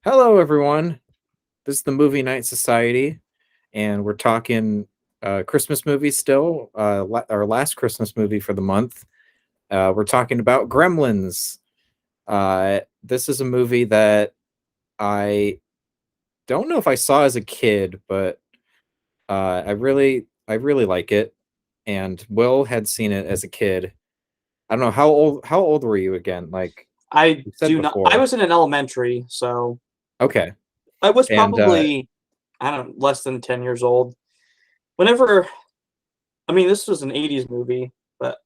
Hello, everyone. This is the Movie Night Society, and we're talking Christmas movies still. Our last Christmas movie for the month. We're talking about Gremlins. This is a movie that I don't know if I saw as a kid, but I really like it. And Will had seen it as a kid. I don't know how old were you again? Like I you said do not. I before. was in an elementary, so Okay, I was and probably I don't know, less than 10 years old. Whenever I mean, this was an '80s movie, but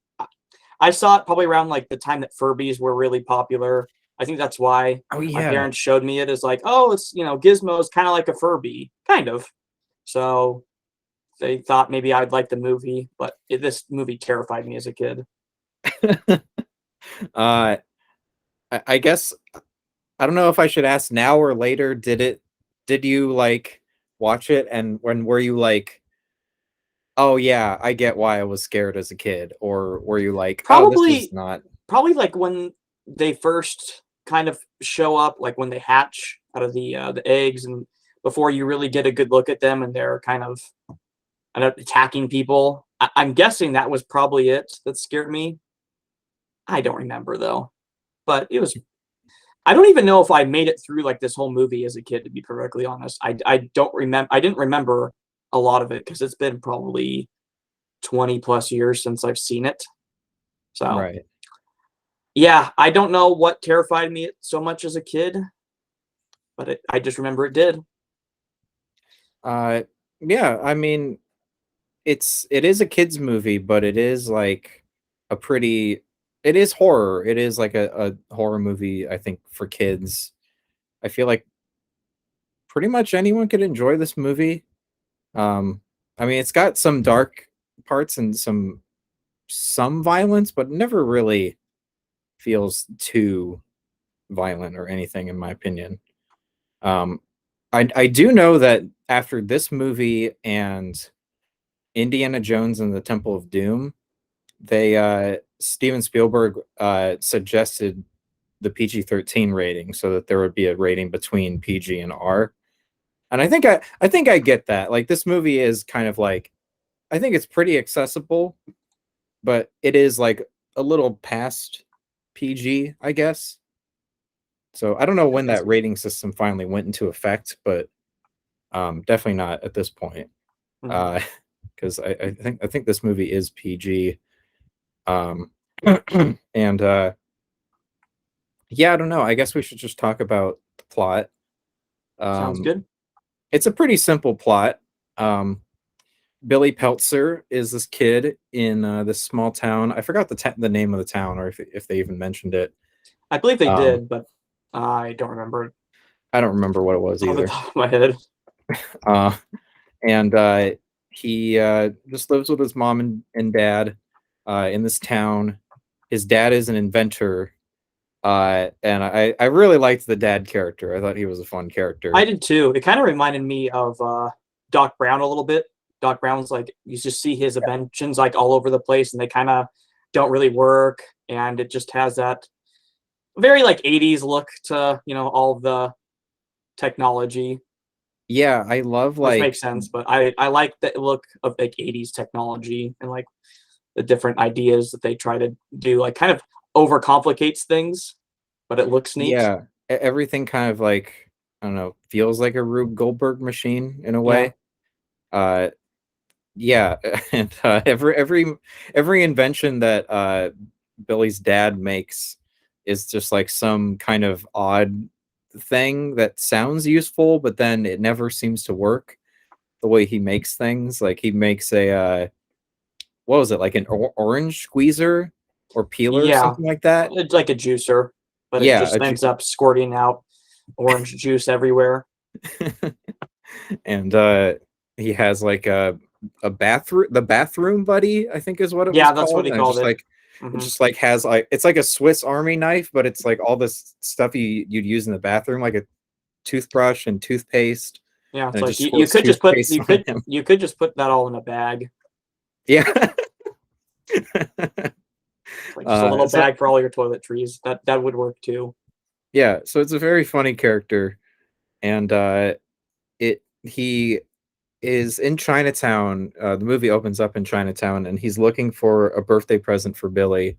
I saw it probably around like the time that Furbies were really popular. I think that's why oh my yeah. parents showed me it as like, oh, it's Gizmo's kind of like a Furby, kind of. So they thought maybe I'd like the movie, but this movie terrified me as a kid. uh, I guess I don't know if I should ask now or later. Did you like watch it, and when were you like, oh yeah, I get why I was scared as a kid, or were you like, oh, this is Probably, not probably like when they first kind of show up, like when they hatch out of the eggs, and before you really get a good look at them, and they're kind of attacking people. I'm guessing that was probably it that scared me. I don't remember though, but it was. I don't even know if I made it through like this whole movie as a kid. To be perfectly honest, I don't remember. I didn't remember a lot of it because it's been probably 20 plus years since I've seen it. So right. yeah, I don't know what terrified me so much as a kid, but I just remember it did. Uh, yeah, I mean, it is a kids movie, but it is like a pretty. It is horror. It is like a horror movie. I think for kids, I feel like pretty much anyone could enjoy this movie. Um, I mean, it's got some dark parts and some violence, but never really feels too violent or anything, in my opinion. Um, I do know that after this movie and Indiana Jones and the Temple of Doom, they Steven Spielberg suggested the PG-13 rating so that there would be a rating between PG and R. And I think I get that. Like this movie is kind of like I think it's pretty accessible, but it is like a little past PG, I guess. So I don't know when that rating system finally went into effect, but definitely not at this point. Mhm. Uh, because I think this movie is PG. Um, and yeah, I don't know. I guess we should just talk about the plot. Sounds Um, good. it's a pretty simple plot. Um, Billy Peltzer is this kid in this small town. I forgot the name of the town, or if they even mentioned it. I believe they Um, did, but I don't remember it I don't remember what it was off the either. top of my head. Uh, and he just lives with his mom and dad in this town. His dad is an inventor, and I really liked the dad character. I thought he was a fun I character. did too. It kind of reminded me of Doc Brown a little bit. Doc Brown's like you just see his inventions like all over the place, and they kind of don't really work, and it just has that very like '80s look to all of the technology, Yeah, I love which makes like sense. But I like the look of like '80s technology and like the different ideas that they try to do. Like kind of overcomplicates things, but it looks neat. yeah, everything kind of like I don't know feels like a Rube Goldberg machine in a Yeah, way. Uh, yeah, and every invention that Billy's dad makes is just like some kind of odd thing that sounds useful, but then it never seems to work the way he makes things. Like he makes a what was it like an orange squeezer or peeler, yeah. something like that. It's like a juicer, but it Yeah, just ends up squirting out orange juice everywhere. and he has like a bathroom, the bathroom buddy, I think is what it was Yeah, that's what called, he and called it. it Hmm. just like has like it's like a Swiss Army knife, but it's like all this stuff you'd use in the bathroom, like a toothbrush and toothpaste, Yeah, and it's it like just you squirts could just put toothpaste on him. you could just put that all in a bag. Yeah. It's like just a little So bag for all your toiletries. That would work too. yeah, so it's a very funny character. and it he is in Chinatown. The movie opens up in Chinatown, and he's looking for a birthday present for Billy.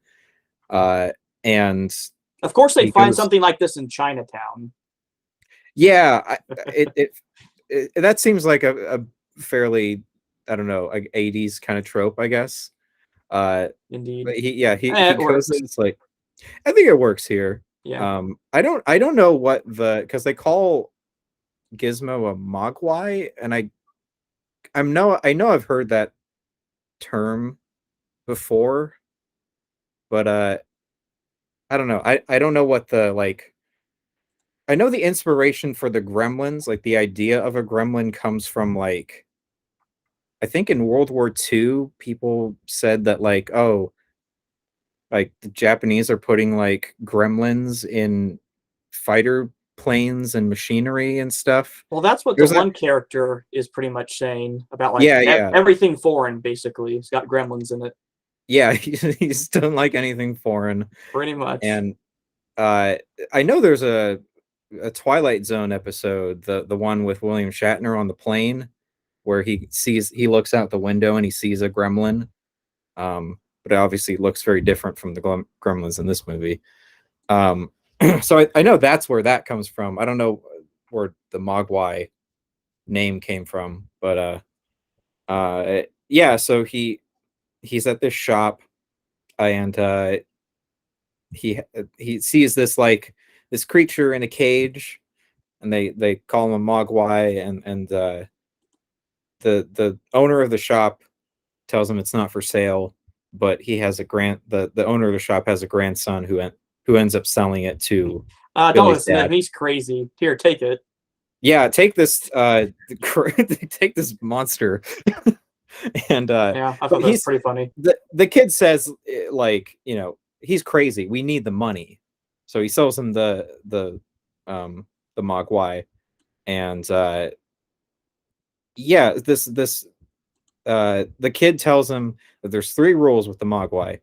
Uh, and Of course, they'd he find goes, something like this in Chinatown. yeah, it, it that seems like a fairly, I don't know, like 80s kind of trope, I guess. Indeed. But he It goes works. in, it's like, I think it works here. Yeah. I don't know what because they call Gizmo a Mogwai, and I know I've heard that term before, but I don't know. I don't know what the like. I know the inspiration for the Gremlins, like the idea of a gremlin comes from like, I think in World War II, people said that like, oh, like the Japanese are putting like gremlins in fighter planes and machinery and stuff. Well, that's what the There's a one character is pretty much saying about like yeah, yeah, everything foreign. Basically, it's got gremlins in it. yeah. He just doesn't like anything foreign, Pretty much. and uh, I know there's a Twilight Zone episode, the one with William Shatner on the plane, where he looks out the window and he sees a gremlin. But it obviously looks very different from the gremlins in this movie. Um, so I know that's where that comes from. I don't know where the Mogwai name came from, but yeah. So he's at this shop, and he sees this like this creature in a cage, and they call him a Mogwai, and the owner of the shop tells him it's not for sale, but he has the owner of the shop has a grandson who ends up selling it to Don't Billy's listen to him. dad. He's crazy. Here, take it. Yeah, take this take this monster. And Yeah, I but thought that was pretty funny. the kid says, like, he's crazy, we need the money. So he sells him the Mogwai, and yeah, this the kid tells him that there's three rules with the Mogwai.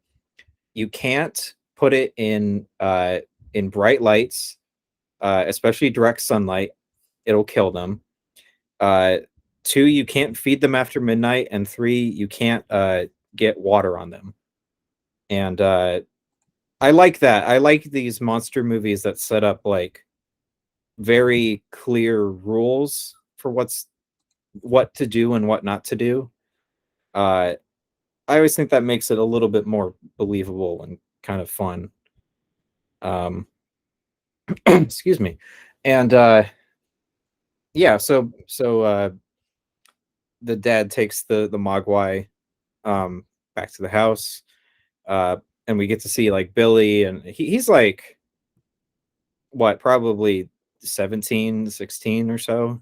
You can't put it in bright lights, especially direct sunlight. It'll kill them. Uh, two, you can't feed them after midnight, and three, you can't get water on them. And I like that. I like these monster movies that set up like very clear rules for what to do and what not to do. Uh, I always think that makes it a little bit more believable and kind of fun. Um, excuse me. And yeah, so the dad takes the Mogwai um back to the house. Uh and we get to see like Billy, and he's like, what, probably 17, 16 or so.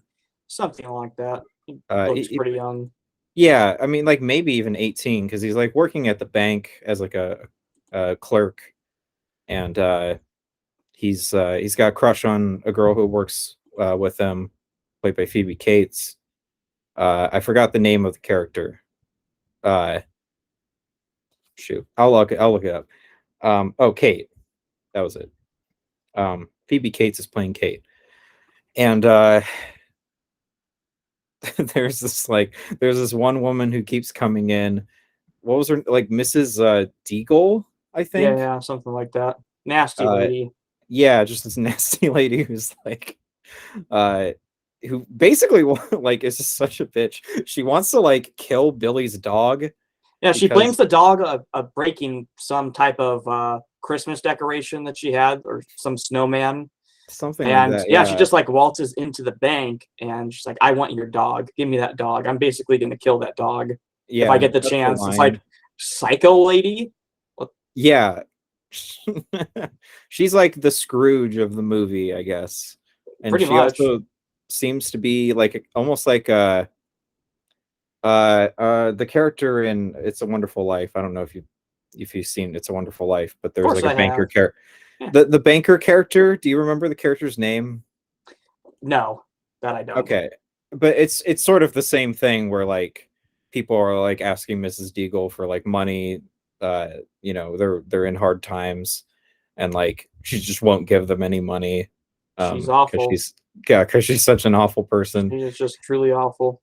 Something like that. He Uh looks it- pretty young. yeah, I mean like maybe even 18, because he's like working at the bank as like a clerk, and he's got a crush on a girl who works with him, played by Phoebe Cates. I forgot the name of the character. Uh, shoot, I'll look it up. Oh, Kate, that was it. Phoebe Cates is playing Kate, and there's this one woman who keeps coming in. What was her, like, Mrs. Deagle, I Yeah, think. yeah, something like that. Nasty Uh, lady. yeah, just this nasty lady who's like, uh, who basically like is just such a bitch. She wants to like kill Billy's dog Yeah, she blames because the dog of breaking some type of Christmas decoration that she had, or some snowman. something like And that. yeah, she Yeah, just like waltzes into the bank and she's like, "I want your dog. Give me that dog. I'm basically going to kill that dog if I yeah, get the that's the chance." It's like, line. psycho lady. What? Yeah. She's like the Scrooge of the movie, I guess. And Pretty she much. also seems to be like almost like the character in It's a Wonderful Life. I don't know if you've seen It's a Wonderful Life, but Of there's course like a I banker have. character. Yeah. The banker character, do you remember the character's name? No, that I don't. Okay. But it's sort of the same thing where like people are like asking Mrs. Deagle for like money. They're in hard times, and like she just won't give them any money She's because awful. Yeah, because she's such an awful person. It's just truly awful.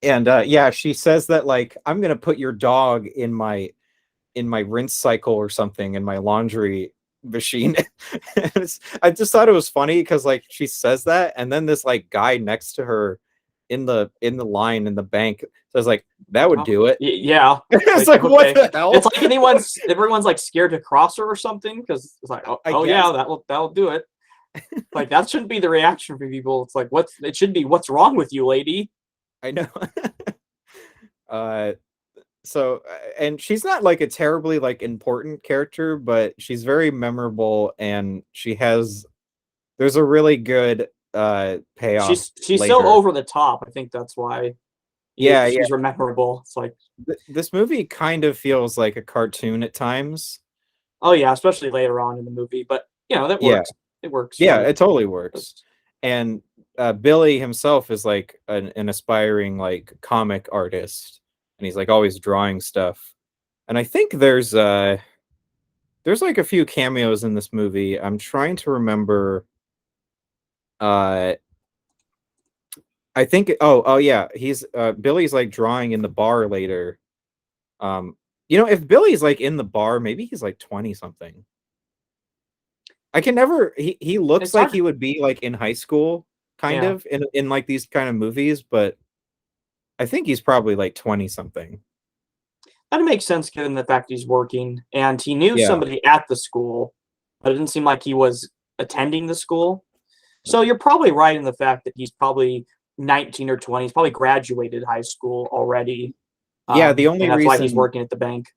And yeah, she says that like I'm gonna put your dog in my rinse cycle or something in my laundry machine. I just thought it was funny because like she says that, and then this like guy next to her in the line in the bank says like that would Oh, do it. yeah. It's It's like, like what okay. the It's hell? like everyone's like scared to cross her or something because it's like, oh, I oh guess yeah, that'll do it. Like that shouldn't be the reaction for people. It's like it should be what's wrong with you, lady? I know. uh so and she's not like a terribly like important character, but she's very memorable, and she has there's a really good payoff She's so later. over the top. I think that's why Yeah, yeah. she's memorable. It's like, This movie kind of feels like a cartoon at times. oh yeah, especially later on in the movie. But that Yeah, works. It works yeah, for it totally works. this. And Billy himself is like an aspiring like comic artist, and he's like always drawing stuff. And I think there's like a few cameos in this movie. I'm trying to remember. Uh, I think oh yeah, he's Billy's like drawing in the bar later. Um, if Billy's like in the bar, maybe he's like 20 something. I can never he looks It's like hard. he would be like in high school kind Yeah, of in like these kind of movies, but I think he's probably like 20 something. that makes sense given the fact he's working and he knew Yeah. somebody at the school, but it didn't seem like he was attending the school. So you're probably right in the fact that he's probably 19 or 20. He's probably graduated high school already, Yeah, and that's why he's working at the bank.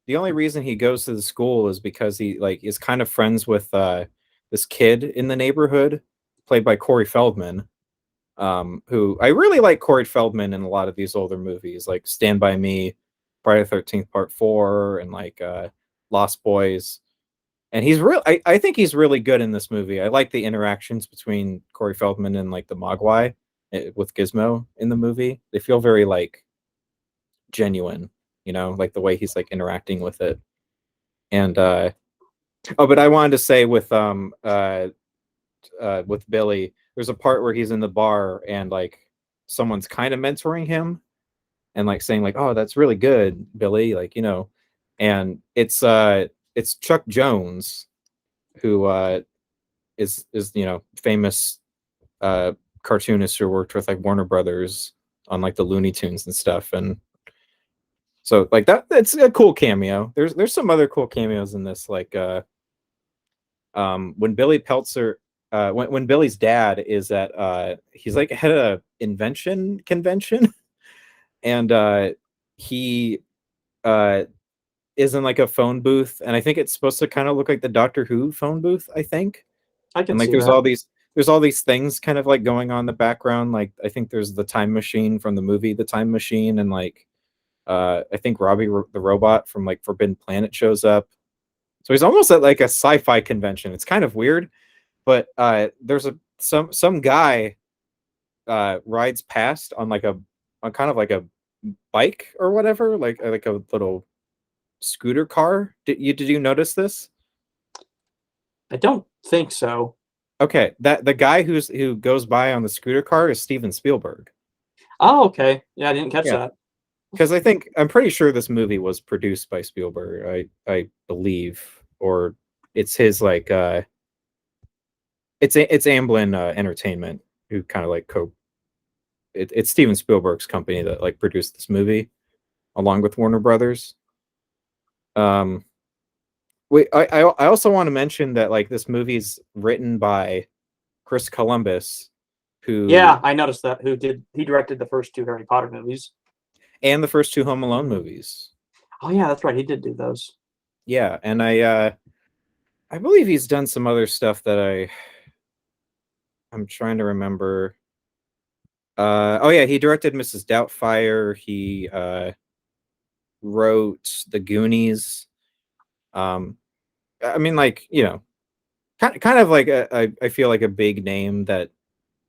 the only reason he goes to the school is because he like is kind of friends with this kid in the neighborhood played by Corey Feldman. Who I really like Corey Feldman in a lot of these older movies, like Stand By Me, Friday the 13th Part 4, and like Lost Boys. And he's real I think he's really good in this movie. I like the interactions between Corey Feldman and like the Mogwai with Gizmo in the movie. They feel very like genuine, like the way he's like interacting with it. And oh, but I wanted to say with Billy, there's a part where he's in the bar and like someone's kind of mentoring him and like saying like, "Oh, that's really good, Billy," like, and it's Chuck Jones who is famous cartoonist who worked with like Warner Brothers on like the Looney Tunes and stuff. And so like that's a cool cameo. There's some other cool cameos in this, like when Billy Peltzer when Billy's dad is at he's like at a invention convention and he uh is in like a phone booth, and I think it's supposed to kind of look like the Doctor Who phone booth, I think. I And can like see that. there's all these things kind of like going on in the background. Like I think there's the time machine from the movie The Time Machine, and like I think Robbie the robot from like Forbidden Planet shows up. So he's almost at like a sci-fi convention. It's kind of weird, but there's some guy rides past on like on kind of like a bike or whatever, like a little scooter car. Did you notice this? I don't think so. Okay, that the guy who goes by on the scooter car is Steven Spielberg. Oh, okay. Yeah, I didn't catch Yeah, that. because I'm pretty sure this movie was produced by Spielberg. I believe, or it's his like it's Amblin Entertainment who kind of like it's Steven Spielberg's company that like produced this movie along with Warner Brothers. Um, wait, I also want to mention that like this movie's written by Chris Columbus, who Yeah, I noticed that. He directed the first two Harry Potter movies. and the first two Home Alone movies. Oh yeah, that's right. He did do those. Yeah, and I believe he's done some other stuff that I'm trying to remember. Oh yeah, he directed Mrs. Doubtfire. He wrote The Goonies. Um, I mean, like kind of like I feel like a big name that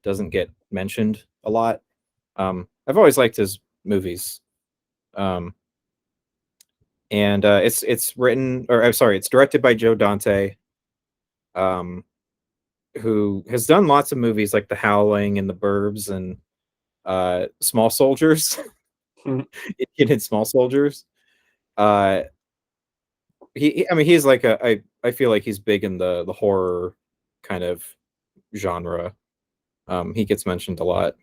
doesn't get mentioned a lot. I've always liked his movies. Um, and it's written, or I'm sorry, it's directed by Joe Dante. Um, who has done lots of movies like The Howling and The Burbs and Small Soldiers, Mhm. in Small Soldiers. Uh, I mean, he's like I feel like he's big in the horror kind of genre. He gets mentioned a lot.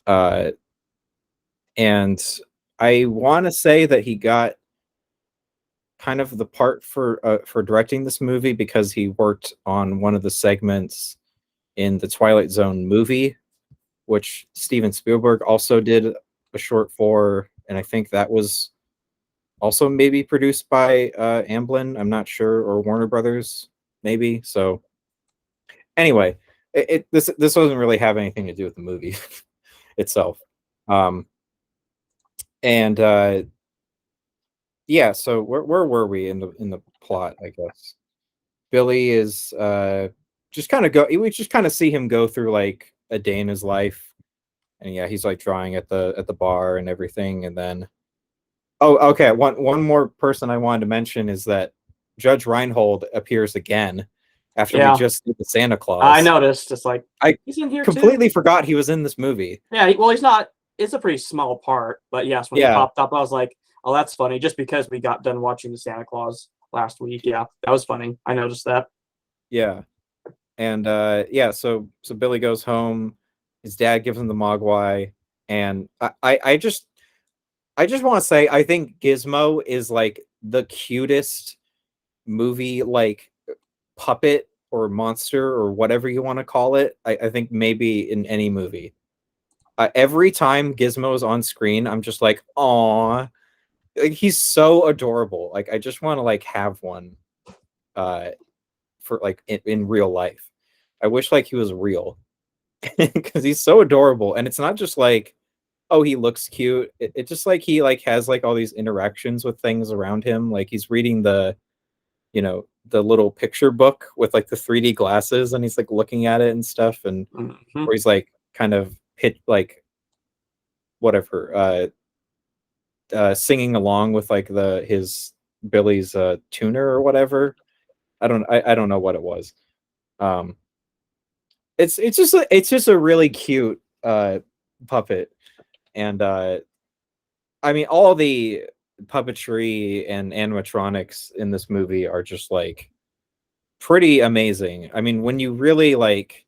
Uh, and I want to say that he got kind of the part for directing this movie because he worked on one of the segments in the Twilight Zone movie, which Steven Spielberg also did a short for, and I think that was also maybe produced by Amblin. I'm not sure, or Warner Brothers, maybe. So anyway, this doesn't really have anything to do with the movie itself. Um, and yeah, so where were we in the plot? I guess Billy is just kind of go. We just kind of see him go through like a day in his life, and yeah, he's like drawing at the bar and everything, and then oh, okay. One more person I wanted to mention is that Judge Reinhold appears again after we Yeah, just did the Santa I Claus. noticed. It's like I he's in here too. completely forgot he was in this movie. Yeah, well, he's not. It's a pretty small part, but yes, when he Yeah, popped up, I was like, "Oh, that's funny." Just because we got done watching the Santa Claus last week, yeah, that was funny. I noticed that. yeah. And yeah, so Billy goes home. His dad gives him the Mogwai, and I just want to say I think Gizmo is like the cutest movie like puppet or monster or whatever you want to call it. I think maybe in any movie. Every time Gizmo's on screen, I'm just like, "Aw." Like, he's so adorable. Like I just want to like have one uh for like in real life. I wish like he was real because he's so adorable, and it's not just like, oh, he looks cute. It just like he like has like all these interactions with things around him. Like he's reading the little picture book with like the 3D glasses, and he's like looking at it and stuff, and Hmm. or he's like kind of hit like whatever singing along with like the his Billy's tuner or whatever. I don't know what it was. Um it's just a really cute puppet, and I mean all the puppetry and animatronics in this movie are just like pretty amazing. I mean, when you really like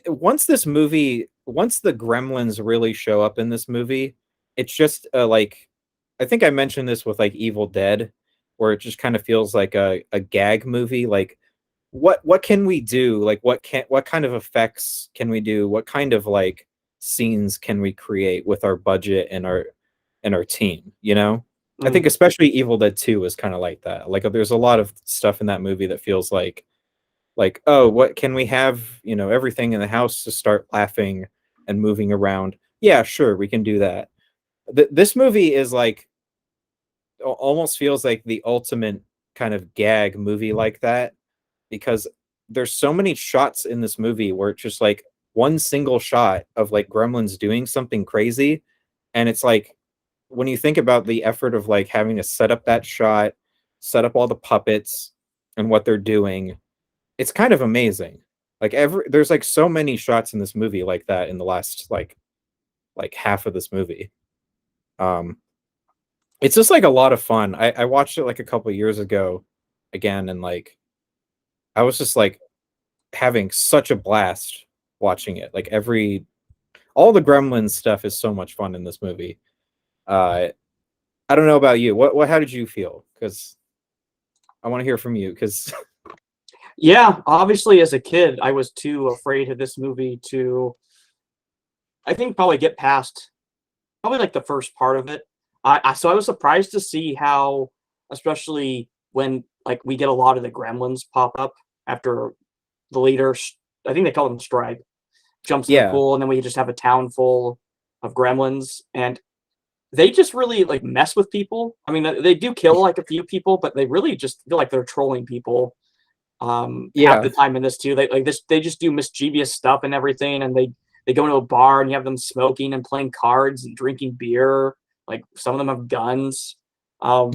once the Gremlins really show up in this movie, it's just like I think I mentioned this with like Evil Dead, where it just kind of feels like a gag movie. Like what can we do? Like what kind of effects can we do? What kind of like scenes can we create with our budget and our team? You know, I think Hmm. especially Evil Dead 2 is kind of like that. Like there's a lot of stuff in that movie that feels like, oh, what can we have, everything in the house to start laughing and moving around? Yeah, sure, we can do that. This movie is like almost feels like the ultimate kind of gag movie like that, because there's so many shots in this movie where it's just like one single shot of like Gremlins doing something crazy, and it's like when you think about the effort of like having to set up that shot, set up all the puppets and what they're doing, it's kind of amazing. Like there's like so many shots in this movie like that in the last like half of this movie. Um it's just like a lot of fun. I watched it like a couple years ago again, and like I was just like having such a blast watching it. Like all the Gremlins stuff is so much fun in this movie. Uh I don't know about you. What how did you feel? Cuz I want to hear from you cuz Yeah, obviously, as a kid, I was too afraid of this movie to, I think, probably get past probably like the first part of it. So I was surprised to see how, especially when like we get a lot of the Gremlins pop up after the leader. I think they call him Stripe jumps in the yeah. pool, and then we just have a town full of Gremlins, and they just really like mess with people. I mean, they do kill like a few people, but they really just feel like they're trolling people half Yeah. the time in this too. They just do mischievous stuff and everything, and they go into a bar and you have them smoking and playing cards and drinking beer. Like some of them have guns. Um,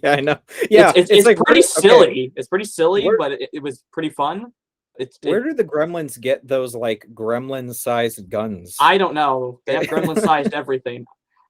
Yeah, I know. It's Yeah, it's, it's it's like pretty okay, silly. It's pretty silly, where but it was pretty fun. where do the Gremlins get those like gremlin-sized guns? I don't know. They have gremlin sized everything.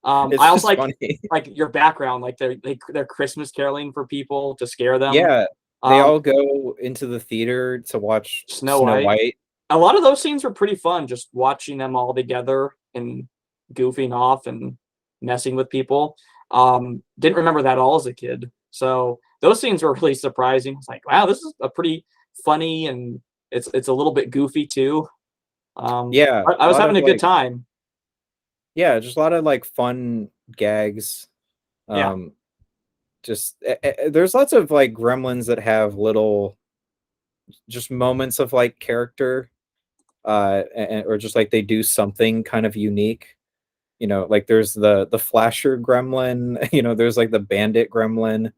I It's also just funny. like your background, like they're Christmas caroling for people to scare them. Yeah, they Um, all go into the theater to watch Snow Snow White. White. A lot of those scenes were pretty fun, just watching them all together and goofing off and messing with people. Didn't remember that all as a kid, so those scenes were really surprising. It's like, wow, this is a pretty funny and it's a little bit goofy too. Yeah, I a was lot having of a good like time. yeah, just a lot of like fun gags. Yeah. Um, just there's lots of like Gremlins that have little just moments of like character, or just like they do something kind of unique. You know, like there's the Flasher Gremlin. You know, there's like the Bandit Gremlin.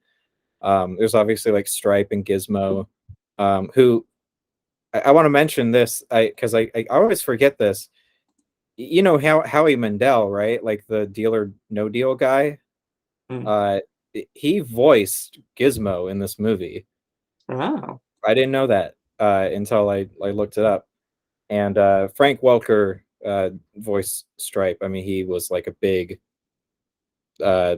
There's obviously like Stripe and Gizmo, who I want to mention this because I always forget this. You know how Howie Mandel, right? Like the Deal or No Deal guy. Mm. Uh, he voiced Gizmo in this movie. Oh. I didn't know that until I looked it up. And Frank Welker voiced Stripe. I mean, he was like a uh,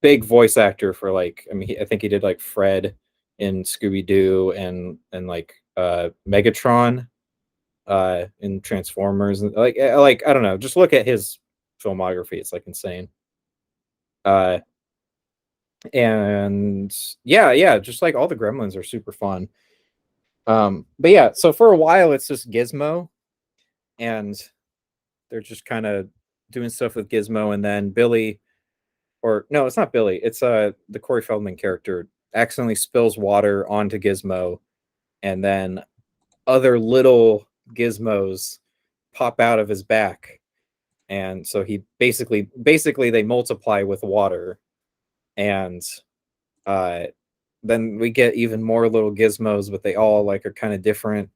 big voice actor for like. I mean, I think he did like Fred in Scooby Doo and like Megatron in Transformers and like I don't know. Just look at his filmography; it's like insane. Uh, and yeah, just like all the Gremlins are super fun. But yeah, so for a while it's just Gizmo, and they're just kind of doing stuff with Gizmo, and then Billy, or no, it's not Billy, it's the Corey Feldman character accidentally spills water onto Gizmo, and then other little gizmos pop out of his back, and so he basically they multiply with water, and uh then we get even more little gizmos, but they all like are kind of different,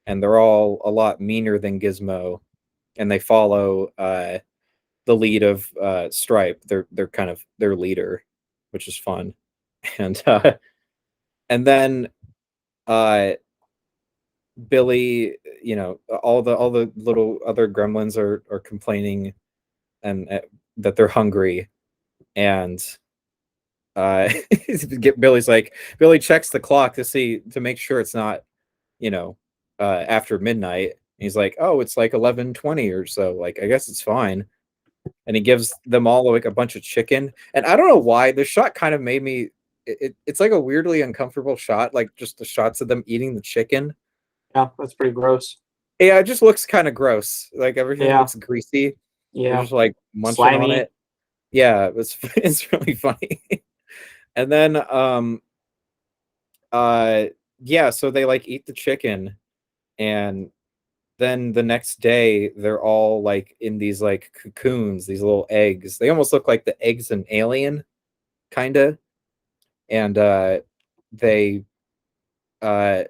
and they're all a lot meaner than Gizmo, and they follow the lead of Stripe. They're kind of their leader, which is fun. And and then uh Billy, you know, all the little other gremlins are complaining and that they're hungry, and uh Billy's like Billy checks the clock to make sure it's not, you know, after midnight. He's like, oh, it's like 11:20 or so, like I guess it's fine. And he gives them all like a bunch of chicken, and I don't know why the shot kind of made me it's like a weirdly uncomfortable shot, like just the shots of them eating the chicken. Yeah, that's pretty gross. Yeah, it just looks kind of gross, like everything Yeah. looks greasy. They're Yeah. just like munching on Slimy. it. Yeah, it's really funny. And then uh yeah, so they like eat the chicken, and then the next day they're all like in these like cocoons, these little eggs. They almost look like the eggs in Alien, kind of. And they uh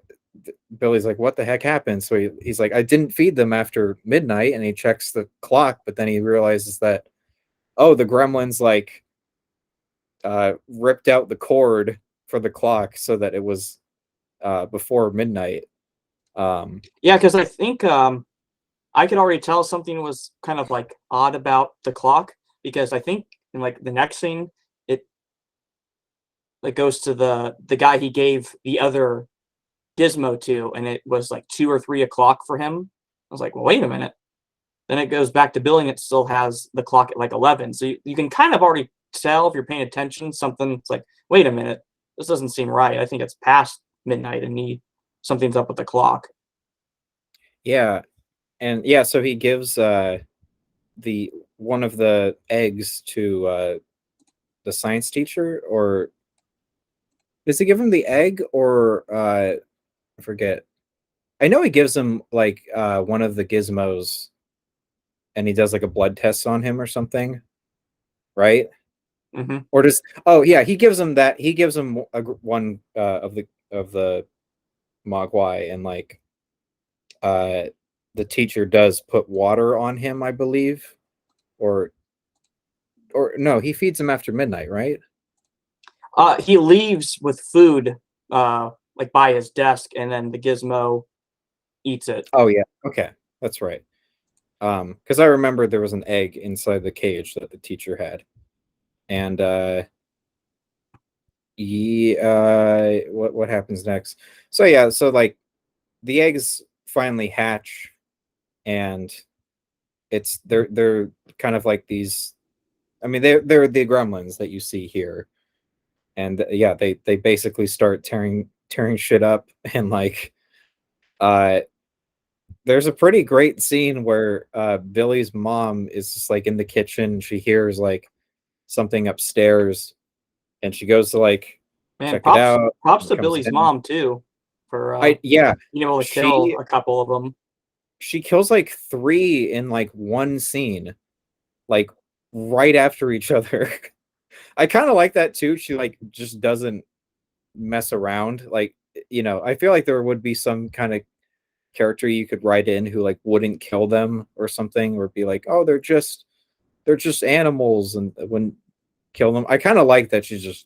Billy's like, what the heck happened? So he's like, I didn't feed them after midnight, and he checks the clock, but then he realizes that, oh, the gremlins like ripped out the cord for the clock so that it was before midnight. um Yeah, because I think I could already tell something was kind of like odd about the clock because I think in like the next scene it like goes to the guy he gave the other gizmo to, and it was like 2 or 3 o'clock for him. I was like, well, wait a minute. Then it goes back to billing. It still has the clock at like 11. So you can kind of already tell if you're paying attention. Something's like, wait a minute, this doesn't seem right. I think it's past midnight and something's up with the clock. yeah, and yeah, so he gives the one of the eggs to the science teacher, or does he give him the egg, or I forget. I know he gives him like one of the gizmos, and he does like a blood test on him or something, right? Hmm. Or does oh yeah, he gives him that. He gives him one of the Mogwai, and like uh the teacher does put water on him, I believe, or no, he feeds him after midnight, right? He leaves with food, like by his desk, and then the Gizmo eats it. Oh yeah, okay, that's right. Because I remember there was an egg inside the cage that the teacher had, and what happens next? So yeah, so like the eggs finally hatch, and they're kind of like these. I mean, they're the gremlins that you see here, and yeah, they basically start tearing shit up, and like uh there's a pretty great scene where Billy's mom is just like in the kitchen. She hears like something upstairs, and she goes to like Man, check it out props and to comes Billy's in. mom too for I Yeah, being able to kill she a couple of them. she kills like three in like one scene, like right after each other. I kind of like that too. She like just doesn't mess around. Like, I feel like there would be some kind of character you could write in who like wouldn't kill them or something, or be like, oh, they're just animals and wouldn't kill them. I kind of like that she just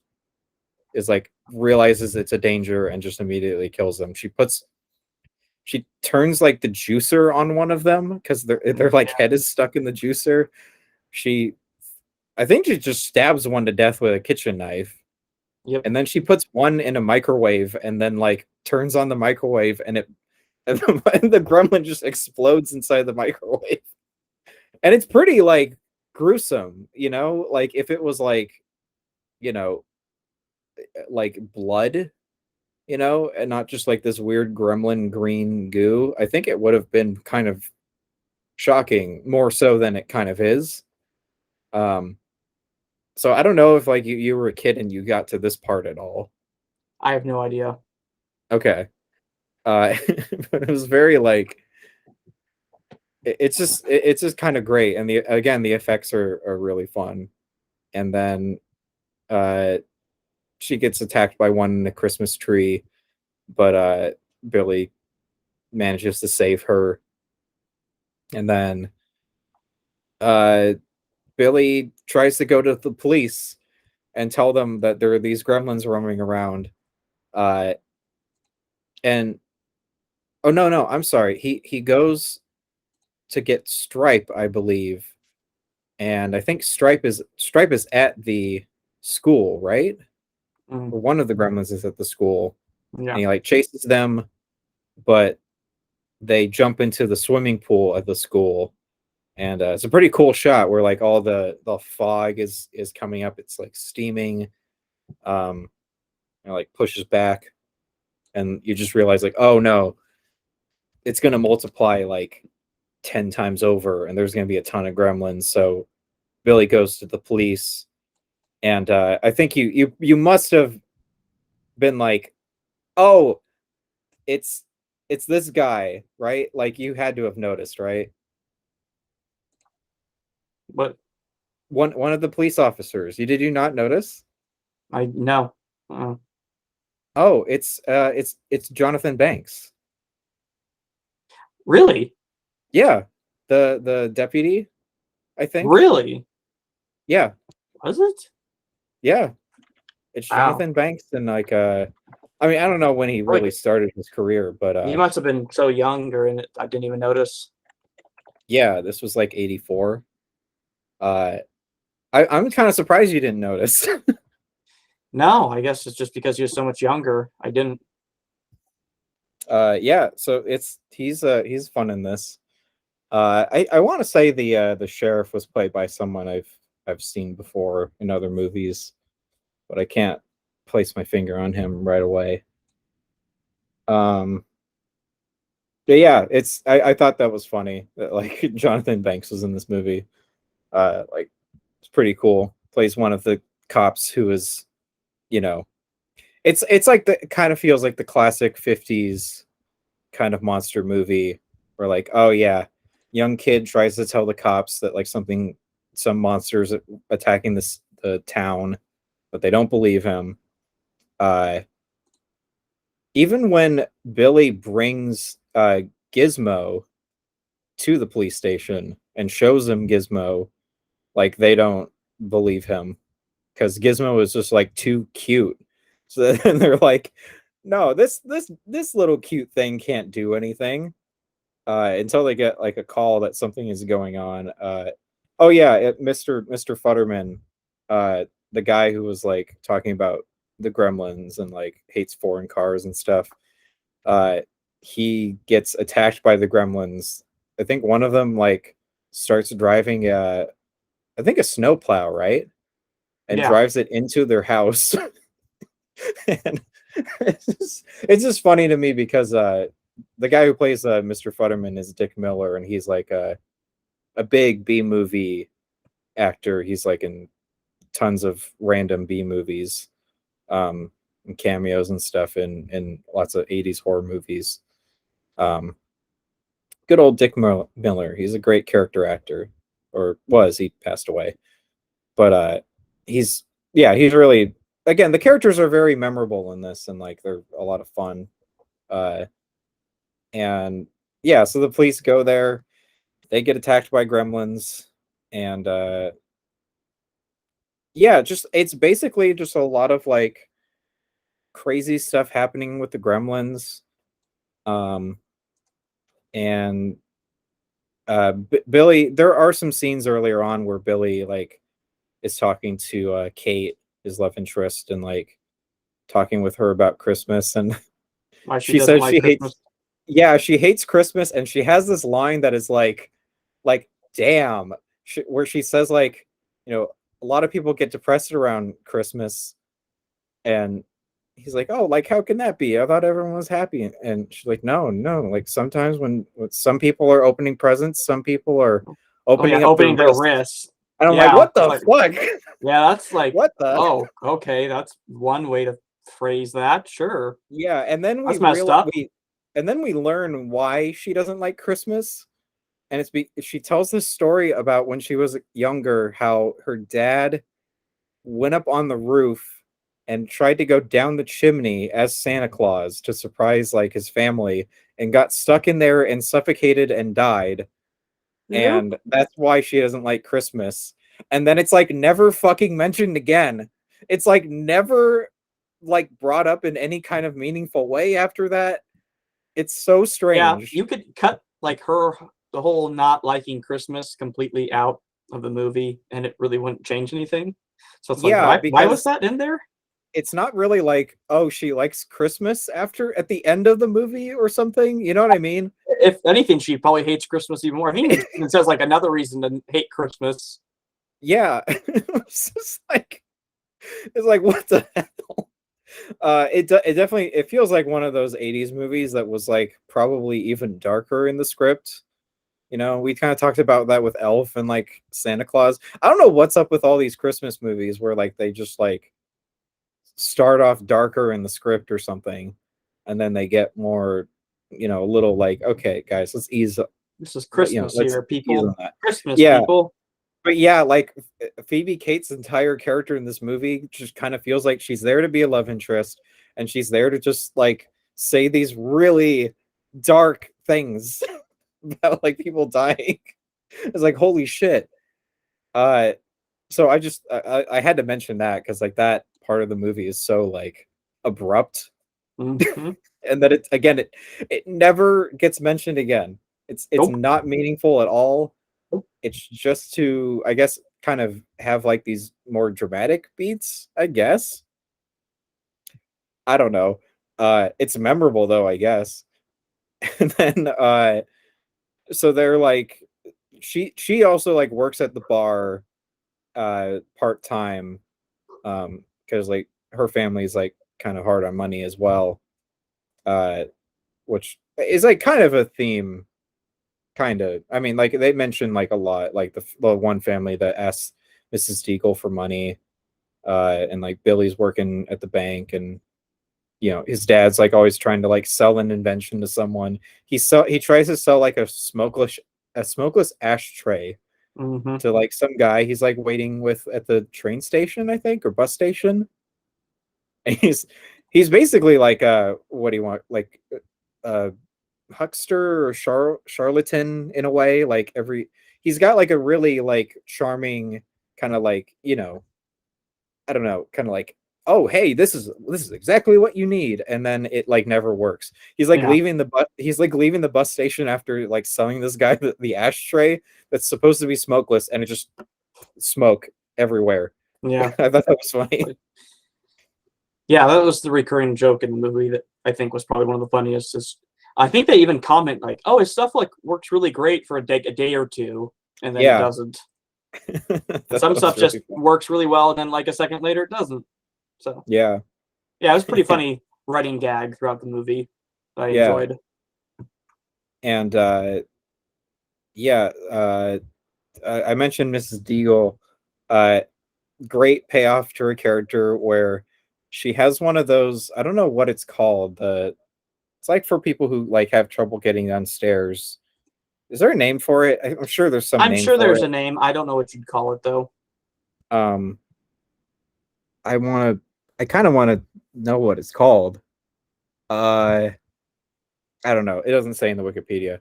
is like realizes it's a danger and just immediately kills them. She turns like the juicer on one of them because their like Yeah. head is stuck in the juicer. She I think she just stabs one to death with a kitchen knife. Yep. And then she puts one in a microwave and then like turns on the microwave, and it and the gremlin just explodes inside the microwave. And it's pretty like gruesome, like if it was you know, like blood, and not just like this weird gremlin green goo, I think it would have been kind of shocking, more so than it kind of is. Um so I don't know if like you were a kid and you got to this part at all. I have no idea. Okay. But it was very like it's just kind of great, and the effects are really fun. And then uh she gets attacked by one in the Christmas tree, but Billy manages to save her. And then uh Billy tries to go to the police and tell them that there are these gremlins roaming around. Uh and oh, no, I'm sorry. He goes to get Stripe, I believe. And I think Stripe is at the school, right? Mm, Or one of the gremlins is at the school, and yeah. he like chases them, but they jump into the swimming pool at the school. And it's a pretty cool shot where like all the fog is coming up. It's like steaming, um and like pushes back, and you just realize like, oh no, it's gonna multiply like 10 times over, and there's gonna be a ton of gremlins. So Billy goes to the police, and I think you must have been like, oh, it's it's this guy, right? Like you had to have noticed, right? But One of the police officers. Did you not notice? I no. Uh, Oh, it's Jonathan Banks. really? Yeah, the deputy, I think. Really? Yeah, Was it? yeah, it's Wow. Jonathan Banks. And like I mean, I don't know when he Like really started his career, but he must have been so young during it. I didn't even notice. yeah, this was like 84. Uh I'm kind of surprised you didn't notice. No, I guess it's just because he was so much younger. I didn't. Yeah, so he's fun in this. I want to say the sheriff was played by someone I've seen before in other movies, but I can't place my finger on him right away. Um, but yeah, I thought that was funny that like Jonathan Banks was in this movie. Like it's pretty cool. Plays one of the cops who is, you know, it's like the kind of feels like the classic 50s kind of monster movie where like, oh yeah, young kid tries to tell the cops that like some monsters attacking the town, but they don't believe him. uh Even when Billy brings Gizmo to the police station and shows him Gizmo, like they don't believe him. because Gizmo was just like too cute. So then they're like, no, this little cute thing can't do anything until they get like a call that something is going on. Oh yeah, Mr. Futterman, the guy who was like talking about the Gremlins and like hates foreign cars and stuff. Uh, he gets attacked by the Gremlins. I think one of them like starts driving I think a snowplow, right? And Yeah, drives it into their house. And it's just funny to me because the guy who plays Mr. Futterman is Dick Miller, and he's like a big B movie actor. He's like in tons of random B movies, and cameos and stuff in lots of 80s horror movies. Um, Good old Dick Miller. He's a great character actor, or was. He passed away, but he's he's really, again, the characters are very memorable in this, and like they're a lot of fun. Uh, and yeah, so the police go there. They get attacked by gremlins, and yeah, just it's basically just a lot of like crazy stuff happening with the gremlins. Um, and Billy, there are some scenes earlier on where Billy like is talking to Kate, his love interest, and like talking with her about Christmas, and why she she doesn't says like she Christmas. hates, yeah, she hates Christmas, and she has this line that is like damn, where she says like, you know, a lot of people get depressed around Christmas, and he's like, oh, like how can that be? I thought everyone was happy, and she's like, no, no, like sometimes when some people are opening presents, some people are Oh yeah, opening up their opening their wrists, wrists. and I'm like, Yeah, what it's the like fuck? yeah, that's like What the? oh okay, that's one way to phrase that. Sure, Yeah, and then that's messed up. we learn why she doesn't like Christmas, and she tells this story about when she was younger, how her dad went up on the roof and tried to go down the chimney as Santa Claus to surprise like his family, and got stuck in there and suffocated and died, Yep. and that's why she doesn't like Christmas. And then it's like never fucking mentioned again. It's like never like brought up in any kind of meaningful way after that. It's so Yeah, strange. you could cut like the whole not liking Christmas completely out of the movie, and it really wouldn't change anything. So it's like, Yeah, why was because that in there? it's not really like, oh, she likes Christmas after at the end of the movie or something. You know what I mean? If anything, she probably hates Christmas even more. I think it says like another reason to hate Christmas. Yeah. It's just like, it's like what the hell? It definitely, it feels like one of those 80s movies that was like probably even darker in the script. You know, we kind of talked about that with Elf and like Santa Claus. I don't know what's up with all these Christmas movies where like they just like start off darker in the script or something, and then they get more, you know, a little like, okay, guys, let's ease up, This is you know, Christmas let's here, ease on people. that. Christmas, Yeah, people. but yeah, like Phoebe Cates' entire character in this movie just kind of feels like she's there to be a love interest, and she's there to just like say these really dark things about like people dying. It's like holy shit. Uh, so I had to mention that because like that part of the movie is so like abrupt, Hmm. and that it again it never gets mentioned again. It's Nope. not meaningful at all. Nope. It's just to, I guess, kind of have like these more dramatic beats, I guess. I don't know. It's memorable though, I guess. And then so they're like, she also like works at the bar part-time, because like her family's like kind of hard on money as well. Uh which is like kind of a theme, kind of. I mean, like they mention like a lot, like the one family that asks Mrs. Deagle for money, and like Billy's working at the bank, and you know his dad's like always trying to like sell an invention to someone. He tries to sell like a smokeless ashtray Hmm. to like some guy he's like waiting with at the train station, I think, or bus station. And he's basically like what do you want, like uh huckster or charlatan in a way. Like he's got like a really like charming kind of like, you know, I don't know, kind of like, oh hey, this is exactly what you need, and then it like never works. Yeah, He's like leaving the bus station after like selling this guy the ashtray that's supposed to be smokeless, and it just smoke everywhere. I yeah. thought that was funny. Like, yeah, that was the recurring joke in the movie that I think was probably one of the funniest. Is I think they even comment like, "Oh, his stuff like works really great for a day or two, and then it Yeah. doesn't. And That some was stuff just really fun. works really well, and then like a second later, it doesn't." So Yeah. yeah, it was pretty Yeah. funny writing gag throughout the movie. I Yeah. enjoyed. And yeah, I mentioned Mrs. Deagle. Uh, Great payoff to her character where she has one of those, I don't know what it's called. It's like for people who like have trouble getting downstairs. Is there a name for it? I'm sure there's some I'm name sure for there's it. a name. I don't know what you'd call it though. Um, I want to, I kind of want to know what it's called. Uh, I don't know. It doesn't say in the Wikipedia,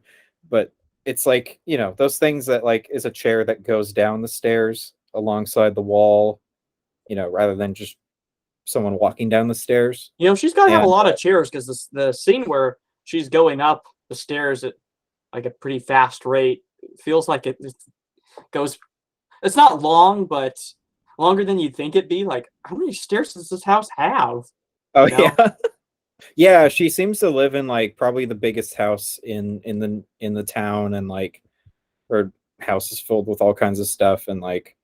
but it's like, those things that like is a chair that goes down the stairs alongside the wall, rather than just someone walking down the stairs. You know, she's got to have a And lot of chairs because the scene where she's going up the stairs at like a pretty fast rate feels like it goes. It's not long, but longer than you'd think it'd be. Like, how many stairs does this house have? oh You know? yeah. Yeah, she seems to live in like probably the biggest house in the town, and like her house is filled with all kinds of stuff, and like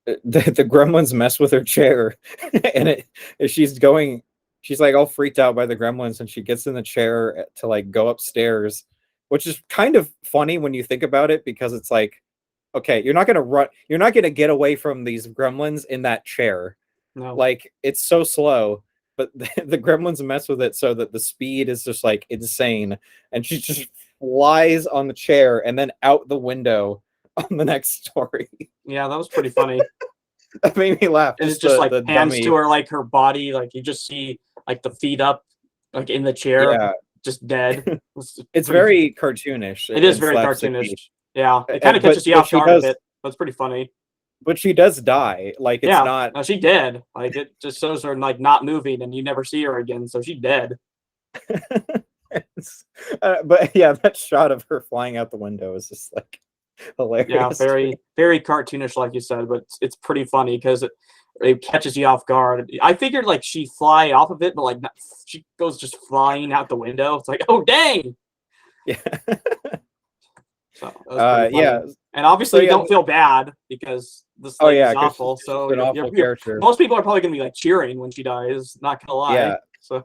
the gremlins mess with her chair and she's like all freaked out by the gremlins, and she gets in the chair to like go upstairs, which is kind of funny when you think about it, because it's like, okay, you're not going to get away from these gremlins in that chair. No. Like it's so slow, but the gremlins mess with it so that the speed is just like insane, and she just flies on the chair and then out the window on the next story. Yeah, that was pretty funny. That made me laugh. And it Just just the like the pans to dummy. her like her body, like you just see like the feet up, like in the chair, Yeah, just dead. It's it's pretty. very cartoonish It is and very slapsticky. cartoonish. Yeah, it kind of But catches you off guard a bit. That's pretty funny. she does die. Like it's Yeah, not. no, she dead. Like it just shows her like not moving, and you never see her again. So she dead. But yeah, that shot of her flying out the window is just like Yeah, hilarious to me. very cartoonish, like you said, but it's pretty funny because it catches you off guard. I figured like she fly off of it, but like she goes just flying out the window. It's like, oh dang! Yeah. So that was pretty funny. Yeah. And So obviously, you yeah. don't feel bad because this Oh lady's yeah, because awful. she's just So an awful character. most people are probably gonna be like cheering when she dies. Not gonna lie. Yeah. So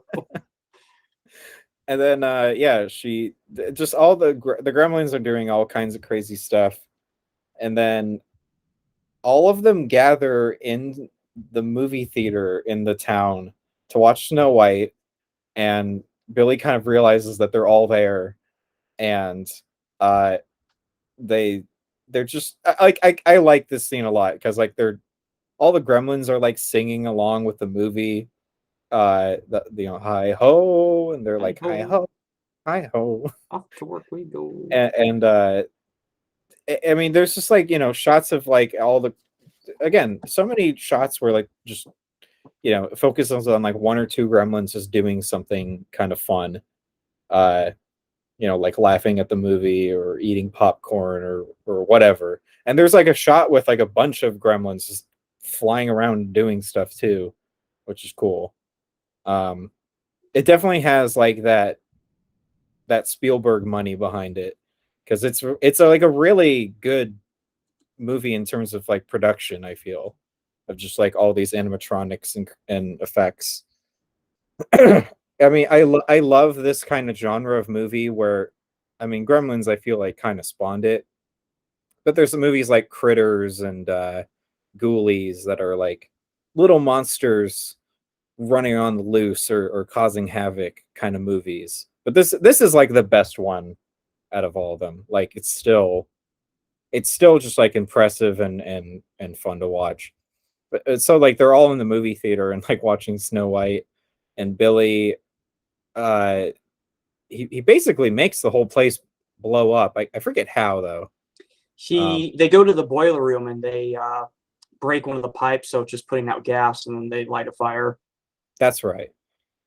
And then yeah, just all the gremlins are doing all kinds of crazy stuff, and then all of them gather in the movie theater in the town to watch Snow White, and Billy kind of realizes that they're all there, and uh they they're just I like this scene a lot, because like they're all the gremlins are like singing along with the movie, hi ho, and they're hey like hi ho, ho, hi ho. off to work we go. And I mean, there's just like, shots of like all the, again, so many shots where like just, focuses on like one or two gremlins just doing something kind of fun, uh like laughing at the movie or eating popcorn or whatever. And there's like a shot with like a bunch of gremlins just flying around doing stuff too, which is cool. um it definitely has like that Spielberg money behind it, because like a really good movie in terms of like production, I feel, of just like all these animatronics and effects. I mean, I love this kind of genre of movie where, I mean, Gremlins, I feel like kind of spawned it, but there's some movies like Critters and Ghoulies that are like little monsters running on the loose or causing havoc kind of movies. But this is like the best one out of all of them. Like it's still just like impressive and fun to watch. But so like they're all in the movie theater and like watching Snow White, and Billy, uh he basically makes the whole place blow up. I forget how though. They go to the boiler room and they break one of the pipes, so it's just putting out gas, and then they light a fire. That's right.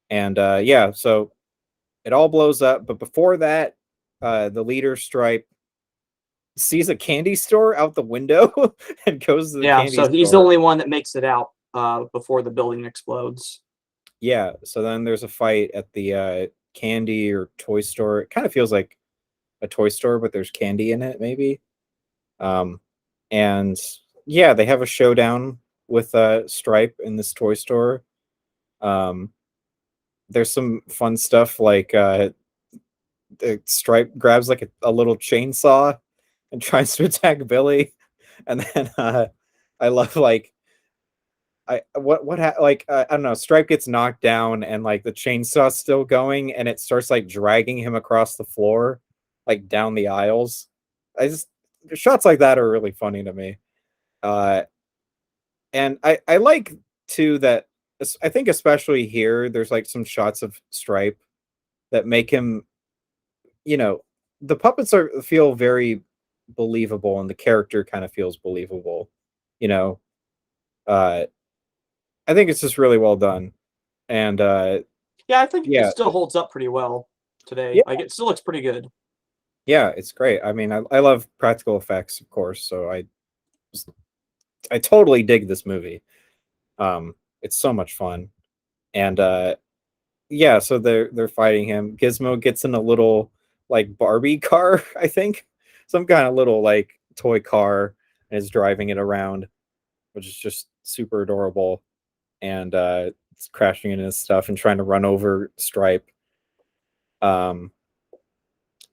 And yeah, so it all blows up. But before that, the leader Stripe sees a candy store out the window and goes to the Yeah, candy so he's the store. only one that makes it out before the building explodes. Yeah, so then there's a fight at the candy or toy store. It kind of feels like a toy store, but there's candy in it, maybe. Um, and yeah, they have a showdown with Stripe in this toy store. Um, there's some fun stuff like the Stripe grabs like a little chainsaw and tries to attack Billy, and then I love like I don't know. Stripe gets knocked down and like the chainsaw's still going, and it starts like dragging him across the floor, like down the aisles. I just Shots like that are really funny to me. Uh, and I like too that I think especially here there's like some shots of Stripe that make him, you know, the puppets are feel very believable and the character kind of feels believable. You know, uh, I think it's just really well done. And Yeah, I think it yeah, still holds up pretty well today. yeah, Like it still looks pretty good. yeah, it's great. I mean, I love practical effects, of course, so I totally dig this movie. It's so much fun. And yeah, so they're fighting him. Gizmo gets in a little like Barbie car, I think. Some kind of little like toy car and is driving it around, which is just super adorable. And it's crashing into his stuff and trying to run over Stripe. Um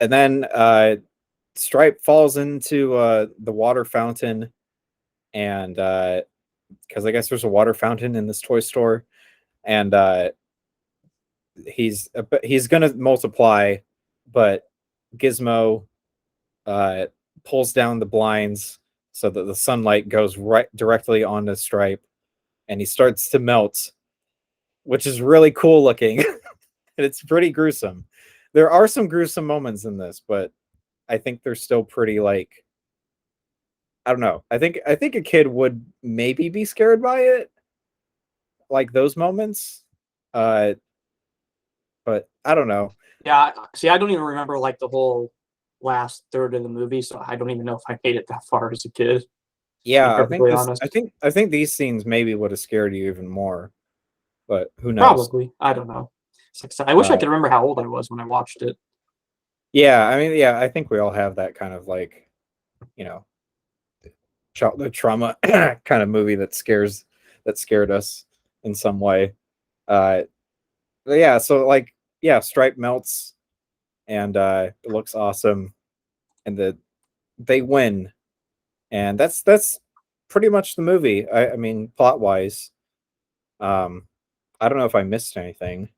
and then Stripe falls into the water fountain, and because I guess there's a water fountain in this toy store, and he's gonna multiply, but Gizmo uh, pulls down the blinds so that the sunlight goes right directly on the Stripe, and he starts to melt, which is really cool looking, and it's pretty gruesome. There are some gruesome moments in this, but I think they're still pretty like I don't know. I think a kid would maybe be scared by it, like those moments. Uh, but I don't know. Yeah, see, I don't even remember like the whole last third of the movie, so I don't even know if I made it that far as a kid. To be Yeah, I think perfectly this. I honest, think I think these scenes maybe would have scared you even more, but who knows? probably. I don't know. I wish I Uh, could remember how old I was when I watched it. yeah, I mean, yeah, I think we all have that kind of like, you know, childhood trauma kind of movie that scared us in some way. Uh, but yeah, so like, yeah, Stripe melts and it looks awesome, and they win, and that's pretty much the movie. I mean, plot wise, um, I don't know if I missed anything.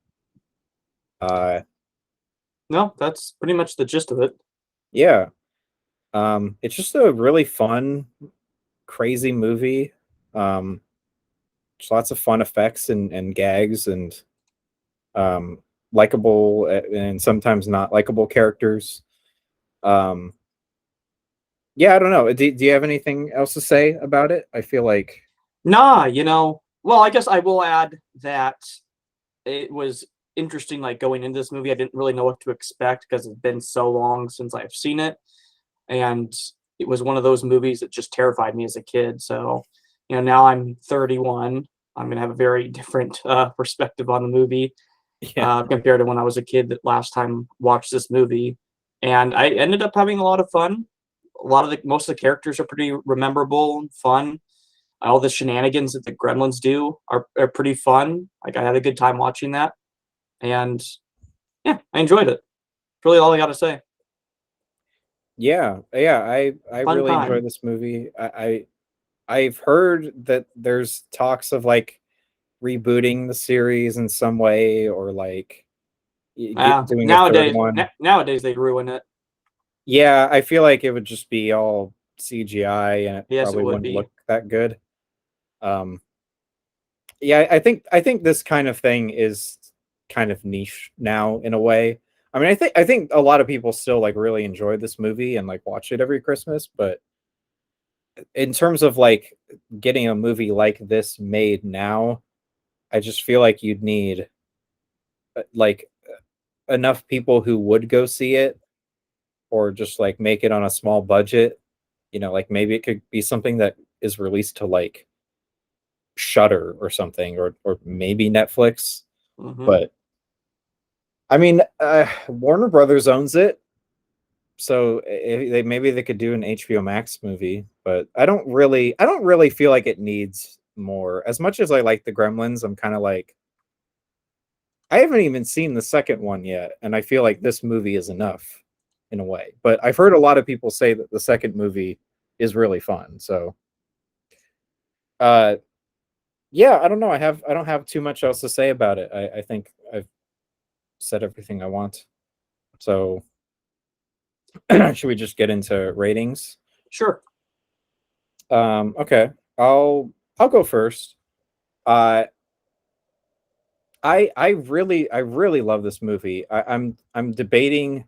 Uh, No, that's pretty much the gist of it. yeah, it's just a really fun, crazy movie. Um, just lots of fun effects and gags and um, likable and sometimes not likable characters. Um, yeah, I don't know. Do you have anything else to say about it? I feel like Nah, well, I guess I will add that it was interesting, like going into this movie. I didn't really know what to expect because it's been so long since I've seen it. And it was one of those movies that just terrified me as a kid. So, now I'm 31. I'm going to have a very different perspective on the movie yeah, compared to when I was a kid that last time watched this movie. And I ended up having a lot of fun. Most of the characters are pretty memorable and fun. All the shenanigans that the Gremlins do are pretty fun. Like I had a good time watching that, and yeah, I enjoyed it. Really, all I got to say. yeah. I Fun really enjoy time. this movie. I've heard that there's talks of like rebooting the series in some way or like Yeah, doing a third one. nowadays they ruin it. Yeah, I feel like it would just be all CGI and it Yes, it probably would wouldn't be. look that good. Um, yeah, I think this kind of thing is kind of niche now in a way. I mean, I think a lot of people still like really enjoy this movie and like watch it every Christmas, but in terms of like getting a movie like this made now, I just feel like you'd need like enough people who would go see it, or just like make it on a small budget. You know, like maybe it could be something that is released to like Shutter or something, or maybe Netflix. Hmm. But I mean, Warner Brothers owns it, so they maybe they could do an HBO Max movie. But I don't really feel like it needs more. As much as I like the Gremlins, I'm kind of like, I haven't even seen the second one yet, and I feel like this movie is enough in a way. But I've heard a lot of people say that the second movie is really fun. So, uh, yeah, I don't know. I don't have too much else to say about it. I think I've said everything I want. So, should we just get into ratings? Sure. Okay, I'll go first. Uh, I really love this movie. I'm debating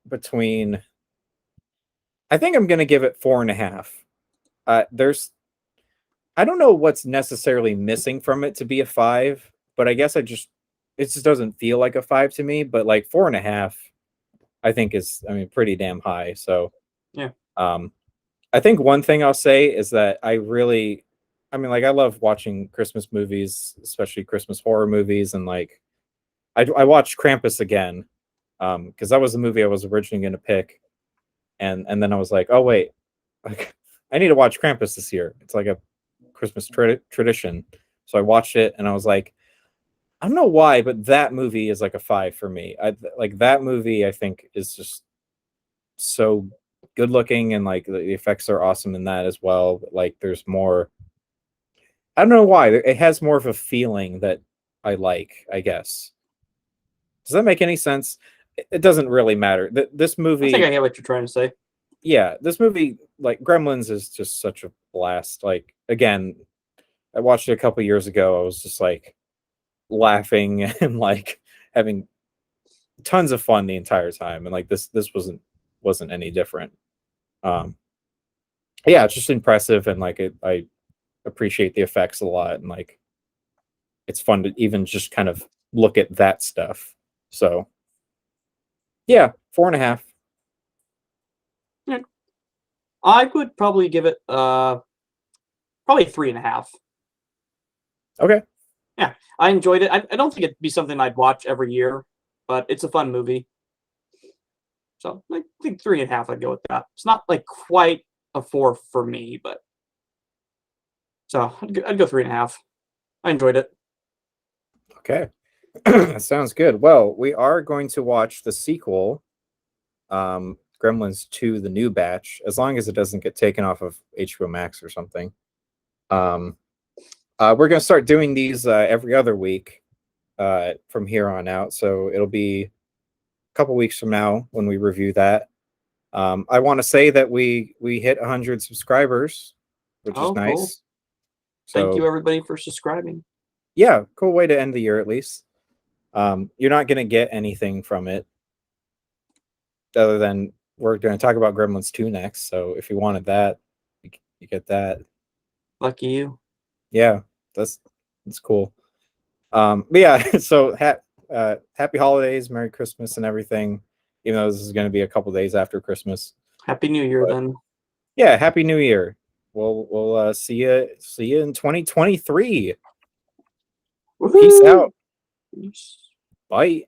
between. I think I'm gonna give it 4.5. There's I don't know what's necessarily missing from it to be a five, but I guess it just doesn't feel like a five to me. But like 4.5, I think is, I mean, pretty damn high. So Yeah. um I think one thing I'll say is that I mean, like I love watching Christmas movies, especially Christmas horror movies, and like I watched Krampus again, because that was the movie I was originally going to pick, and then I was like, oh wait, like I need to watch Krampus this year. It's like a Christmas tradition. So I watched it, and I was like, I don't know why, but that movie is like a five for me. I like that movie. I think is just so good looking, and like the effects are awesome in that as well. But, like there's more. I don't know why it has more of a feeling that I like. I guess, does that make any sense? It doesn't really matter. This I think I movie, get what you're trying to say. yeah, this movie, like Gremlins, is just such a blast. Like again, I watched it a couple years ago. I was just like laughing and like having tons of fun the entire time, and like this wasn't any different. Um, yeah, it's just impressive, and like I appreciate the effects a lot, and like it's fun to even just kind of look at that stuff. So yeah, 4.5. Yeah. I would probably give it probably 3.5. Okay. Yeah, I enjoyed it. I don't think it'd be something I'd watch every year, but it's a fun movie. So I think 3.5. I'd go with that. It's not like quite a four for me, but so I'd go 3.5. I enjoyed it. Okay. That sounds good. Well, we are going to watch the sequel, Gremlins 2, the new batch, as long as it doesn't get taken off of HBO Max or something. Um, we're going to start doing these every other week from here on out. So it'll be a couple weeks from now when we review that. I want to say that we hit 100 subscribers, which is Oh, cool. nice. Thank you So everybody for subscribing. yeah, cool way to end the year at least. You're not going to get anything from it other than we're going to talk about Gremlins 2 next. So if you wanted that, you get that. Lucky you. Yeah, that's that's cool. But yeah, so happy holidays, Merry Christmas, and everything. Even though this is going to be a couple days after Christmas, Happy New Year but then. yeah, Happy New Year. We'll see you in 2023. Peace Woohoo! out. Bye.